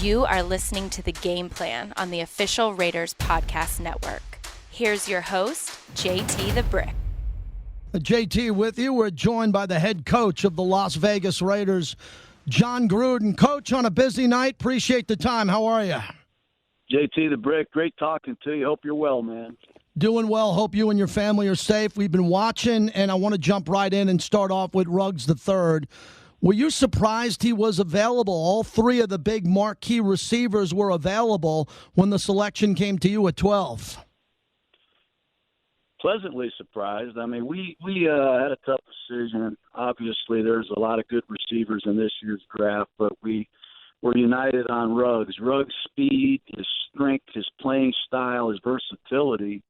You are listening to The Game Plan on the official Raiders Podcast Network. Here's your host, JT the Brick. JT with you. We're joined by the head coach of the Las Vegas Raiders, Jon Gruden. Coach, on a busy night, appreciate the time. How are you? JT the Brick, great talking to you. Hope you're well, man. Doing well. Hope you and your family are safe. We've been watching, and I want to jump right in and start off with Ruggs III. Were you surprised he was available? All three of the big marquee receivers were available when the selection came to you at 12. Pleasantly surprised. I mean, we had a tough decision. Obviously, there's a lot of good receivers in this year's draft, but we were united on Ruggs. Ruggs' speed, his strength, his playing style, his versatility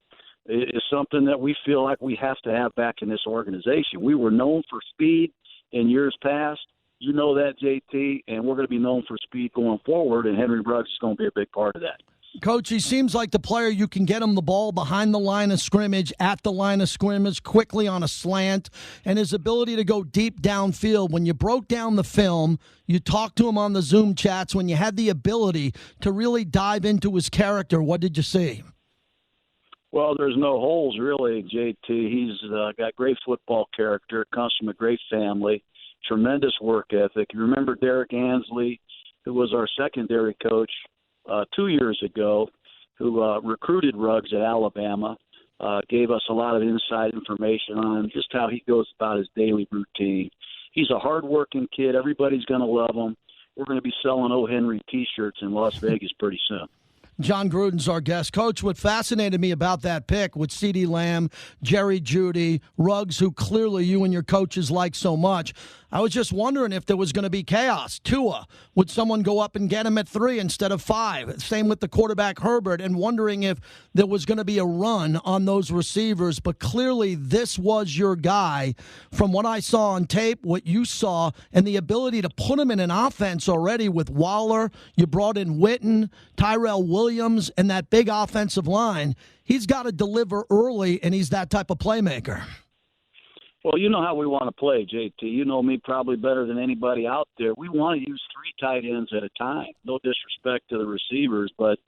is something that we feel like we have to have back in this organization. We were known for speed in years past. You know that, JT, and we're going to be known for speed going forward, and Henry Ruggs is going to be a big part of that. Coach, he seems like the player you can get him the ball behind the line of scrimmage, at the line of scrimmage, quickly on a slant, and his ability to go deep downfield. When you broke down the film, you talked to him on the Zoom chats, when you had the ability to really dive into his character, what did you see? Well, there's no holes, really, JT. He's got great football character, comes from a great family, tremendous work ethic. You remember Derek Ansley, who was our secondary coach 2 years ago, who recruited Ruggs at Alabama, gave us a lot of inside information on just how he goes about his daily routine. He's a hard-working kid. Everybody's going to love him. We're going to be selling O. Henry T-shirts in Las Vegas pretty soon. Jon Gruden's our guest. Coach, what fascinated me about that pick with CeeDee Lamb, Jerry Jeudy, Ruggs, who clearly you and your coaches like so much, I was just wondering if there was going to be chaos. Tua, would someone go up and get him at 3 instead of 5? Same with the quarterback Herbert, and wondering if there was going to be a run on those receivers. But clearly this was your guy. From what I saw on tape, what you saw, and the ability to put him in an offense already with Waller, you brought in Witten, Tyrell Williams, and that big offensive line. He's got to deliver early, and he's that type of playmaker. Well, you know how we want to play, JT. You know me probably better than anybody out there. We want to use 3 tight ends at a time. No disrespect to the receivers, but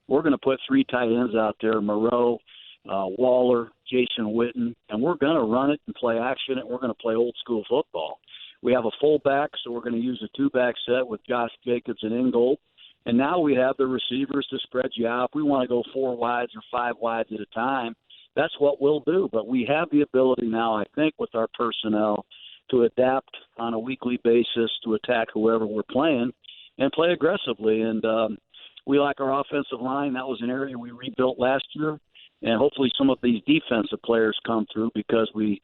we're going to put 3 tight ends out there, Moreau, Waller, Jason Witten, and we're going to run it and play action, and we're going to play old-school football. We have a fullback, so we're going to use a 2-back set with Josh Jacobs and Ingold. And now we have the receivers to spread you out. If we want to go 4 wides or 5 wides at a time, that's what we'll do. But we have the ability now, I think, with our personnel to adapt on a weekly basis to attack whoever we're playing and play aggressively. And we like our offensive line. That was an area we rebuilt last year. And hopefully some of these defensive players come through because we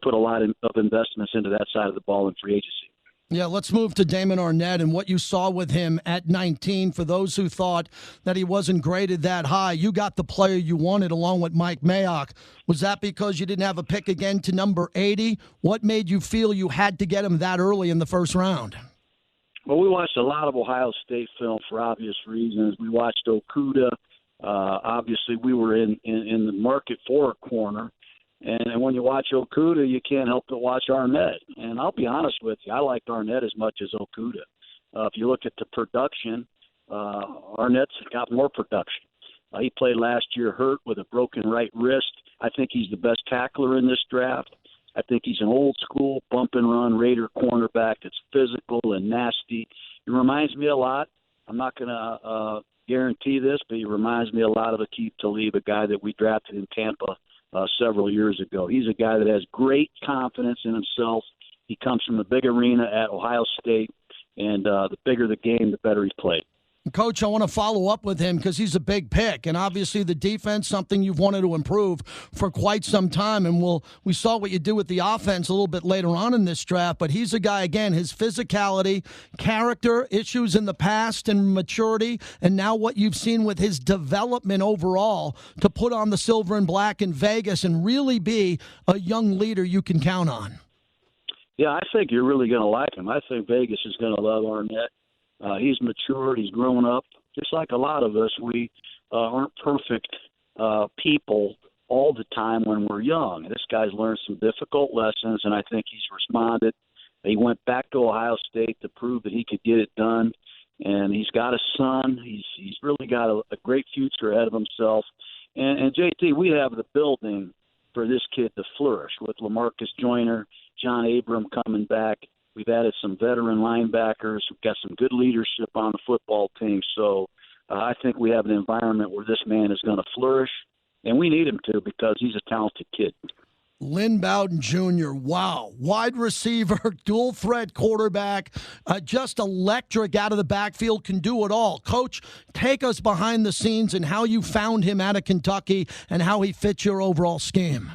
put a lot of investments into that side of the ball in free agency. Yeah, let's move to Damon Arnett and what you saw with him at 19. For those who thought that he wasn't graded that high, you got the player you wanted along with Mike Mayock. Was that because you didn't have a pick again to number 80? What made you feel you had to get him that early in the first round? Well, we watched a lot of Ohio State film for obvious reasons. We watched Okudah. Obviously, we were in the market for a corner. And when you watch Okudah, you can't help but watch Arnett. And I'll be honest with you, I liked Arnett as much as Okudah. If you look at the production, Arnett's got more production. He played last year hurt with a broken right wrist. I think he's the best tackler in this draft. I think he's an old-school bump-and-run Raider cornerback that's physical and nasty. He reminds me a lot. I'm not going to guarantee this, but he reminds me a lot of Aqib Talib, a guy that we drafted in Tampa several years ago. He's a guy that has great confidence in himself. He comes from the big arena at Ohio State, and the bigger the game, the better he's played. Coach, I want to follow up with him because he's a big pick, and obviously the defense, something you've wanted to improve for quite some time, and we saw what you do with the offense a little bit later on in this draft, but he's a guy, again, his physicality, character, issues in the past, and maturity, and now what you've seen with his development overall to put on the silver and black in Vegas and really be a young leader you can count on. Yeah, I think you're really going to like him. I think Vegas is going to love Arnett. He's matured. He's grown up. Just like a lot of us, we aren't perfect people all the time when we're young. This guy's learned some difficult lessons, and I think he's responded. He went back to Ohio State to prove that he could get it done. and he's got a son. He's really got a great future ahead of himself. And JT, we have the building for this kid to flourish with LaMarcus Joyner, John Abram coming back. We've added some veteran linebackers. We've got some good leadership on the football team. So I think we have an environment where this man is going to flourish, and we need him to because he's a talented kid. Lynn Bowden Jr., wow. Wide receiver, dual threat quarterback, just electric out of the backfield, can do it all. Coach, take us behind the scenes and how you found him out of Kentucky and how he fits your overall scheme.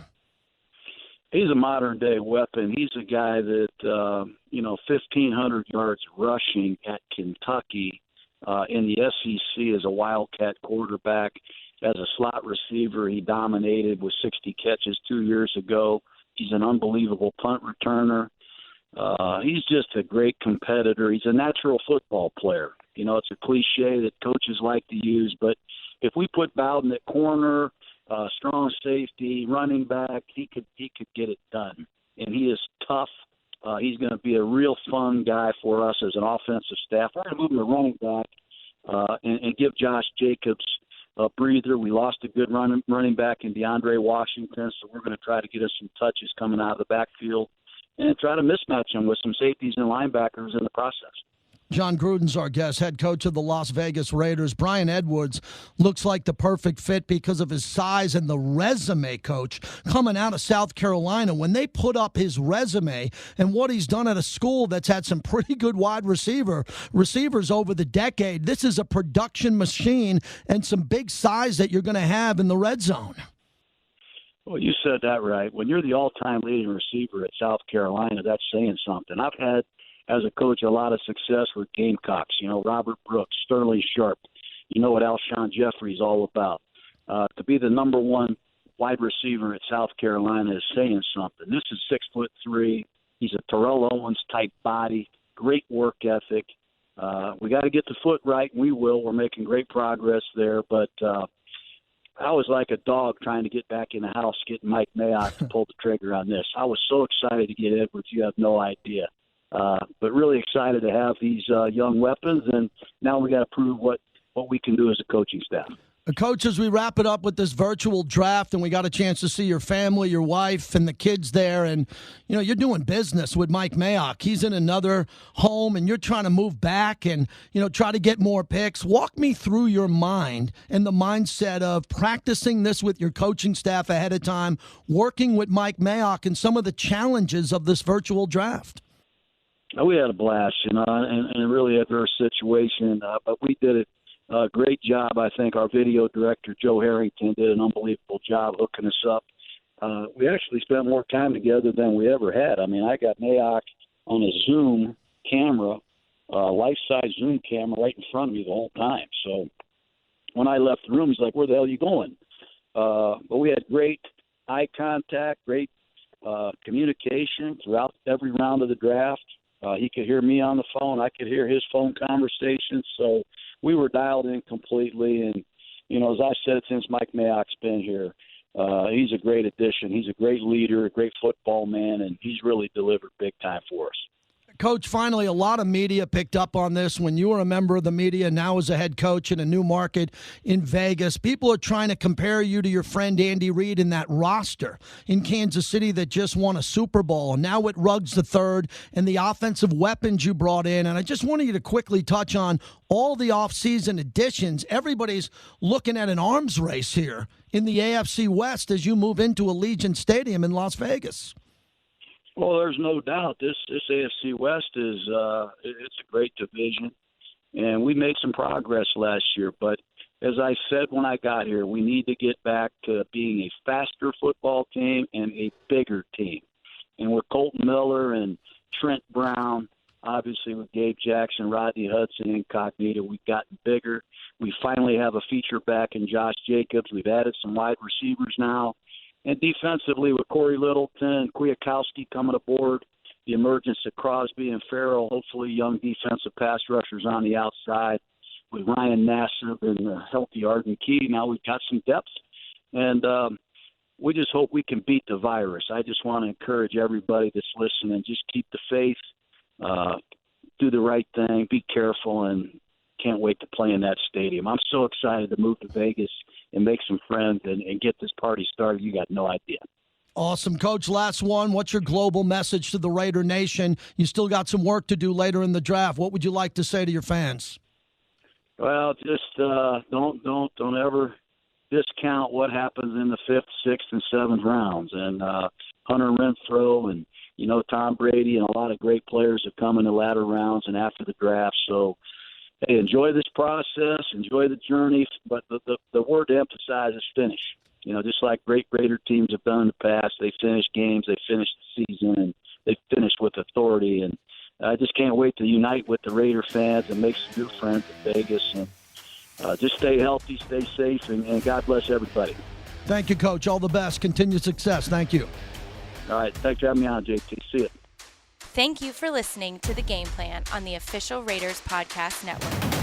He's a modern-day weapon. He's a guy that, 1,500 yards rushing at Kentucky in the SEC as a Wildcat quarterback. As a slot receiver, he dominated with 60 catches 2 years ago. He's an unbelievable punt returner. He's just a great competitor. He's a natural football player. It's a cliche that coaches like to use, but if we put Bowden at corner, strong safety, running back, he could get it done. And he is tough. He's going to be a real fun guy for us as an offensive staff. We're going to move him to running back and give Josh Jacobs a breather. We lost a good running back in DeAndre Washington, so we're going to try to get us some touches coming out of the backfield and try to mismatch him with some safeties and linebackers in the process. Jon Gruden's our guest, head coach of the Las Vegas Raiders. Brian Edwards looks like the perfect fit because of his size and the resume, coach, coming out of South Carolina. When they put up his resume and what he's done at a school that's had some pretty good wide receivers over the decade, this is a production machine and some big size that you're going to have in the red zone. Well, you said that right. When you're the all-time leading receiver at South Carolina, that's saying something. I've had, as a coach, a lot of success with Gamecocks. Robert Brooks, Sterling Sharp. You know what Alshon Jeffrey's all about. To be the number one wide receiver at South Carolina is saying something. This is 6'3". He's a Terrell Owens type body, great work ethic. We got to get the foot right, and we will. We're making great progress there, but I was like a dog trying to get back in the house, getting Mike Mayock to pull the trigger on this. I was so excited to get Edwards, you have no idea. But really excited to have these young weapons, and now we got to prove what we can do as a coaching staff. Coach, as we wrap it up with this virtual draft, and we got a chance to see your family, your wife, and the kids there, and you're doing business with Mike Mayock. He's in another home, and you're trying to move back and try to get more picks. Walk me through your mind and the mindset of practicing this with your coaching staff ahead of time, working with Mike Mayock, and some of the challenges of this virtual draft. We had a blast, in a really adverse situation, but we did a great job. I think our video director, Joe Harrington, did an unbelievable job hooking us up. We actually spent more time together than we ever had. I mean, I got Mayock on a Zoom camera, life-size Zoom camera right in front of me the whole time. So when I left the room, he's like, "Where the hell are you going?" But we had great eye contact, great communication throughout every round of the draft. He could hear me on the phone. I could hear his phone conversations. So we were dialed in completely. And, as I said, since Mike Mayock's been here, he's a great addition. He's a great leader, a great football man, and he's really delivered big time for us. Coach, finally, a lot of media picked up on this when you were a member of the media, now as a head coach in a new market in Vegas. People are trying to compare you to your friend Andy Reid in that roster in Kansas City that just won a Super Bowl. And now with Ruggs III and the offensive weapons you brought in. And I just wanted you to quickly touch on all the offseason additions. Everybody's looking at an arms race here in the AFC West as you move into Allegiant Stadium in Las Vegas. Well, there's no doubt this AFC West is it's a great division, and we made some progress last year. But as I said when I got here, we need to get back to being a faster football team and a bigger team. And with Colton Miller and Trent Brown, obviously with Gabe Jackson, Rodney Hudson, Incognito, we've gotten bigger. We finally have a feature back in Josh Jacobs. We've added some wide receivers now. And defensively, with Corey Littleton and Kwiatkowski coming aboard, the emergence of Crosby and Farrell, hopefully young defensive pass rushers on the outside, with Ryan Nassib and the healthy Arden Key. Now we've got some depth, and we just hope we can beat the virus. I just want to encourage everybody that's listening, just keep the faith, do the right thing, be careful, and can't wait to play in that stadium. I'm so excited to move to Vegas and make some friends and get this party started. You got no idea. Awesome. Coach, last one. What's your global message to the Raider Nation? You still got some work to do later in the draft. What would you like to say to your fans? Well, just don't ever discount what happens in the 5th, 6th, and 7th rounds. And Hunter Renfrow and, Tom Brady and a lot of great players have come in the latter rounds and after the draft. So, hey, enjoy this process, enjoy the journey. But the word to emphasize is finish. Just like great Raider teams have done in the past, they finish games, they finish the season, and they finish with authority. And I just can't wait to unite with the Raider fans and make some new friends in Vegas. And just stay healthy, stay safe, and God bless everybody. Thank you, Coach. All the best. Continued success. Thank you. All right. Thanks for having me on, JT. See you. Thank you for listening to The Game Plan on the official Raiders Podcast Network.